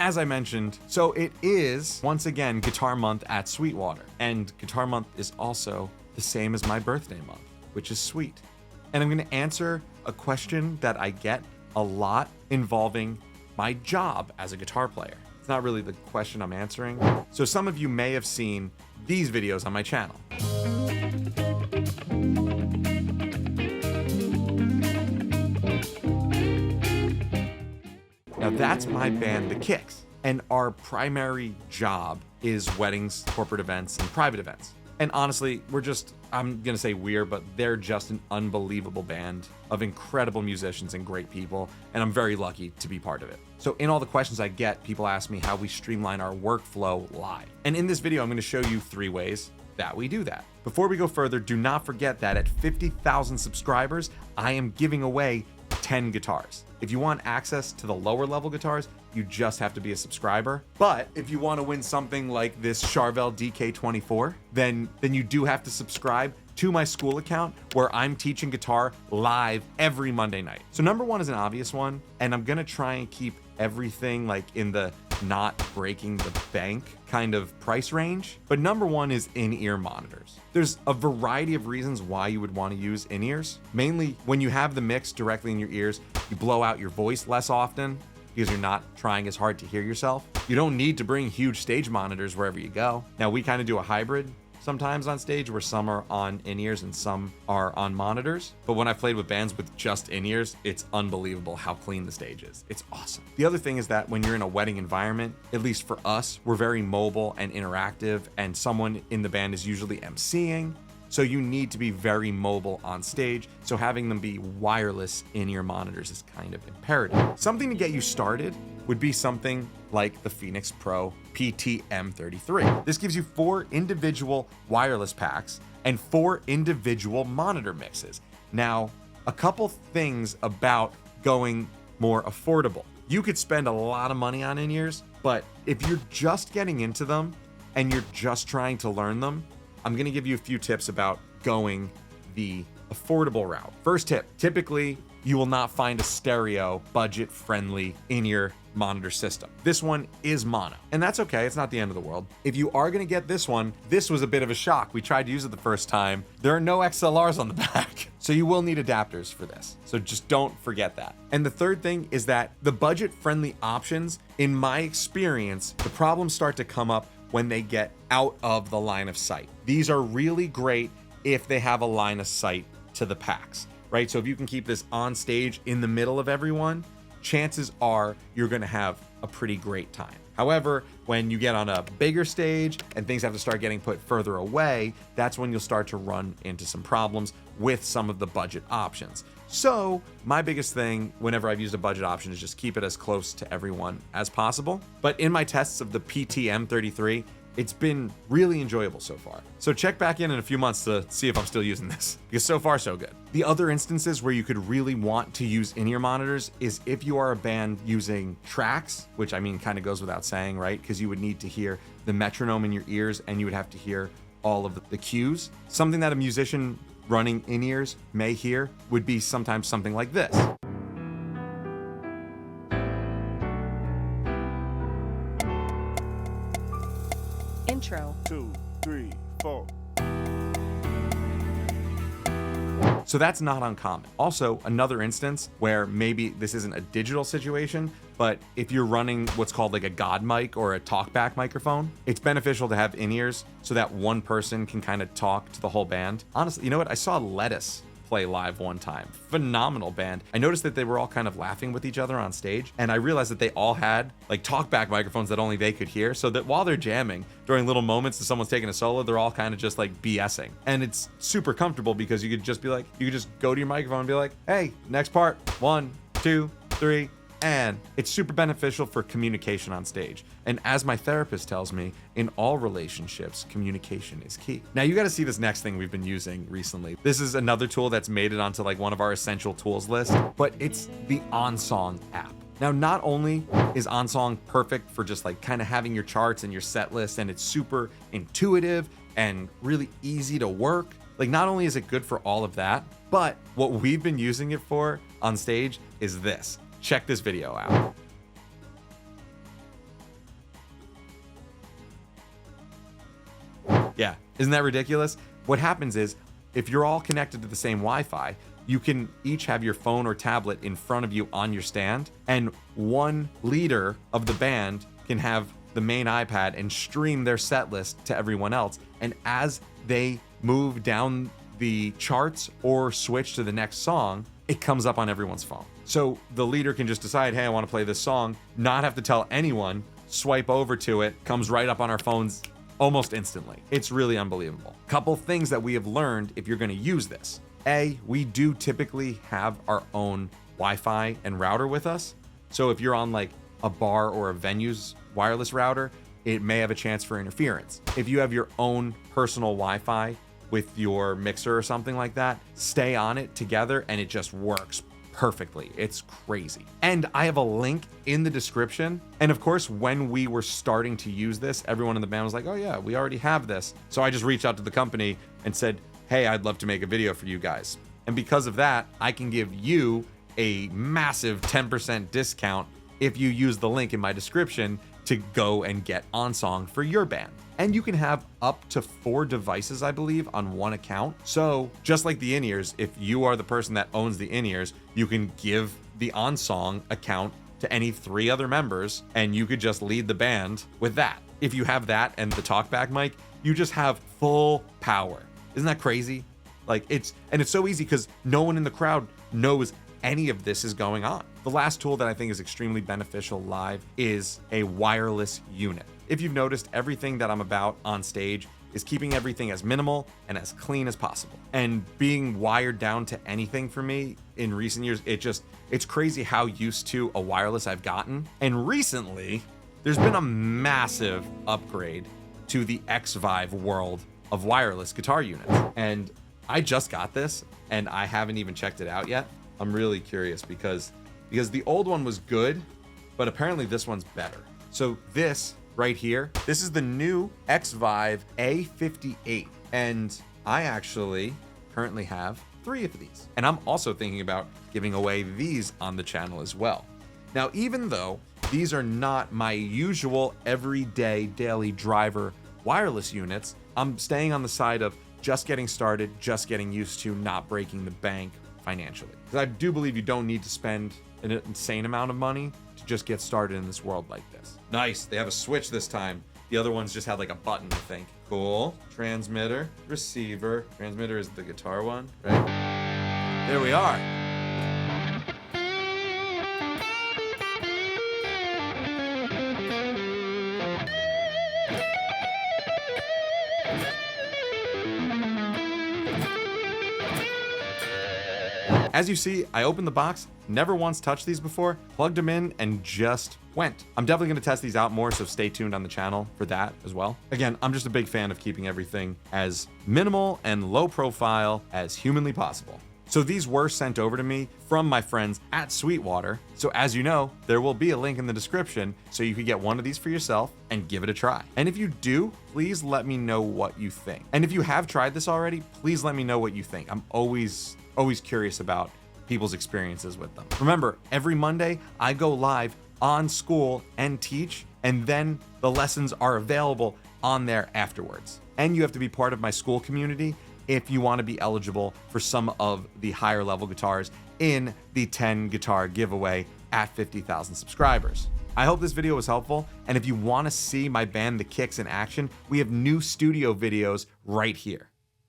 as I mentioned, so it is once again Guitar Month at Sweetwater, and Guitar Month is also the same as my birthday month, which is sweet. And I'm going to answer a question that I get a lot involving my job as a guitar player. It's not really the question I'm answering. So some of you may have seen these videos on my channel. Now that's my band, The Kicks, and our primary job is weddings, corporate events, and private events. And honestly, I'm gonna say we're, but they're just an unbelievable band of incredible musicians and great people, and I'm very lucky to be part of it. So in all the questions I get, people ask me how we streamline our workflow live. And in this video, I'm gonna show you 3 ways that we do that. Before we go further, do not forget that at 50,000 subscribers, I am giving away 10 guitars. If you want access to the lower level guitars, you just have to be a subscriber. But if you want to win something like this Charvel DK24, then you do have to subscribe to my school account where I'm teaching guitar live every Monday night. So number 1 is an obvious one, and I'm gonna try and keep everything like in the not breaking the bank kind of price range. But number 1 is in-ear monitors. There's a variety of reasons why you would want to use in-ears. Mainly when you have the mix directly in your ears, you blow out your voice less often because you're not trying as hard to hear yourself. You don't need to bring huge stage monitors wherever you go. Now we kind of do a hybrid sometimes on stage where some are on in-ears and some are on monitors. But when I played with bands with just in-ears, it's unbelievable how clean the stage is. It's awesome. The other thing is that when you're in a wedding environment, at least for us, we're very mobile and interactive, and someone in the band is usually emceeing. So you need to be very mobile on stage. So having them be wireless in-ear monitors is kind of imperative. Something to get you started would be something like the Phenyx Pro PTM33. This gives you 4 individual wireless packs and 4 individual monitor mixes. Now, a couple things about going more affordable. You could spend a lot of money on in-ears, but if you're just getting into them and you're just trying to learn them, I'm gonna give you a few tips about going the affordable route. First tip, typically you will not find a stereo budget-friendly in-ear monitor system. This one is mono, and that's okay, it's not the end of the world. If you are gonna get this one, this was a bit of a shock. We tried to use it the first time. There are no XLRs on the back, so you will need adapters for this. So just don't forget that. And the third thing is that the budget-friendly options, in my experience, the problems start to come up when they get out of the line of sight. These are really great if they have a line of sight to the packs, right? So if you can keep this on stage in the middle of everyone, chances are you're gonna have a pretty great time. However, when you get on a bigger stage and things have to start getting put further away, that's when you'll start to run into some problems with some of the budget options. So my biggest thing whenever I've used a budget option is just keep it as close to everyone as possible. But in my tests of the PTM33, it's been really enjoyable so far. So check back in a few months to see if I'm still using this, because so far so good. The other instances where you could really want to use in-ear monitors is if you are a band using tracks, which I mean kind of goes without saying, right? Because you would need to hear the metronome in your ears and you would have to hear all of the cues. Something that a musician running in-ears may hear would be sometimes something like this. Intro. 2, 3, 4. So that's not uncommon. Also, another instance where maybe this isn't a digital situation, but if you're running what's called like a God mic or a talkback microphone, it's beneficial to have in-ears so that one person can kind of talk to the whole band. Honestly, you know what? I saw Lettuce play live one time. Phenomenal band. I noticed that they were all kind of laughing with each other on stage, and I realized that they all had like talkback microphones that only they could hear, so that while they're jamming during little moments that someone's taking a solo, they're all kind of just like BSing. And it's super comfortable because you could just be like, you could just go to your microphone and be like, hey, next part, 1, 2, 3, and it's super beneficial for communication on stage. And as my therapist tells me, in all relationships, communication is key. Now you got to see this next thing we've been using recently. This is another tool that's made it onto like one of our essential tools list, but it's the OnSong app. Now, not only is OnSong perfect for just like kind of having your charts and your set list, and it's super intuitive and really easy to work. Like, not only is it good for all of that, but what we've been using it for on stage is this. Check this video out. Yeah, isn't that ridiculous? What happens is, if you're all connected to the same Wi-Fi, you can each have your phone or tablet in front of you on your stand, and one leader of the band can have the main iPad and stream their set list to everyone else. And as they move down the charts or switch to the next song, it comes up on everyone's phone. So the leader can just decide, hey, I want to play this song, not have to tell anyone, swipe over to it, comes right up on our phones almost instantly. It's really unbelievable. Couple things that we have learned if you're going to use this. A, we do typically have our own Wi-Fi and router with us. So if you're on like a bar or a venue's wireless router, it may have a chance for interference. If you have your own personal Wi-Fi with your mixer or something like that, stay on it together and it just works perfectly. It's crazy. And I have a link in the description. And of course, when we were starting to use this, everyone in the band was like, oh yeah, we already have this. So I just reached out to the company and said, hey, I'd love to make a video for you guys. And because of that, I can give you a massive 10% discount if you use the link in my description to go and get OnSong for your band. And you can have up to 4 devices, I believe, on one account. So just like the in-ears, if you are the person that owns the in-ears, you can give the OnSong account to any 3 other members, and you could just lead the band with that. If you have that and the talkback mic, you just have full power. Isn't that crazy? Like it's so easy because no one in the crowd knows any of this is going on. The last tool that I think is extremely beneficial live is a wireless unit. If you've noticed, everything that I'm about on stage is keeping everything as minimal and as clean as possible. And being wired down to anything for me in recent years, it's crazy how used to a wireless I've gotten. And recently, there's been a massive upgrade to the Xvive world of wireless guitar units. And I just got this and I haven't even checked it out yet. I'm really curious because the old one was good, but apparently this one's better. So this right here, this is the new Xvive A58. And I actually currently have 3 of these. And I'm also thinking about giving away these on the channel as well. Now, even though these are not my usual everyday daily driver wireless units, I'm staying on the side of just getting started, just getting used to, not breaking the bank financially. Because I do believe you don't need to spend an insane amount of money to just get started in this world like this. Nice, they have a switch this time. The other ones just had like a button, I think. Cool. Transmitter, receiver. Transmitter is the guitar one, right? There we are. As you see, I opened the box, never once touched these before, plugged them in, and just went. I'm definitely going to test these out more, so stay tuned on the channel for that as well. Again, I'm just a big fan of keeping everything as minimal and low profile as humanly possible. So these were sent over to me from my friends at Sweetwater. So as you know, there will be a link in the description so you can get one of these for yourself and give it a try. And if you do, please let me know what you think. And if you have tried this already, please let me know what you think. I'm always curious about people's experiences with them. Remember, every Monday I go live on school and teach, and then the lessons are available on there afterwards. And you have to be part of my school community if you want to be eligible for some of the higher level guitars in the 10 guitar giveaway at 50,000 subscribers. I hope this video was helpful, and if you want to see my band The Kicks in action, we have new studio videos right here.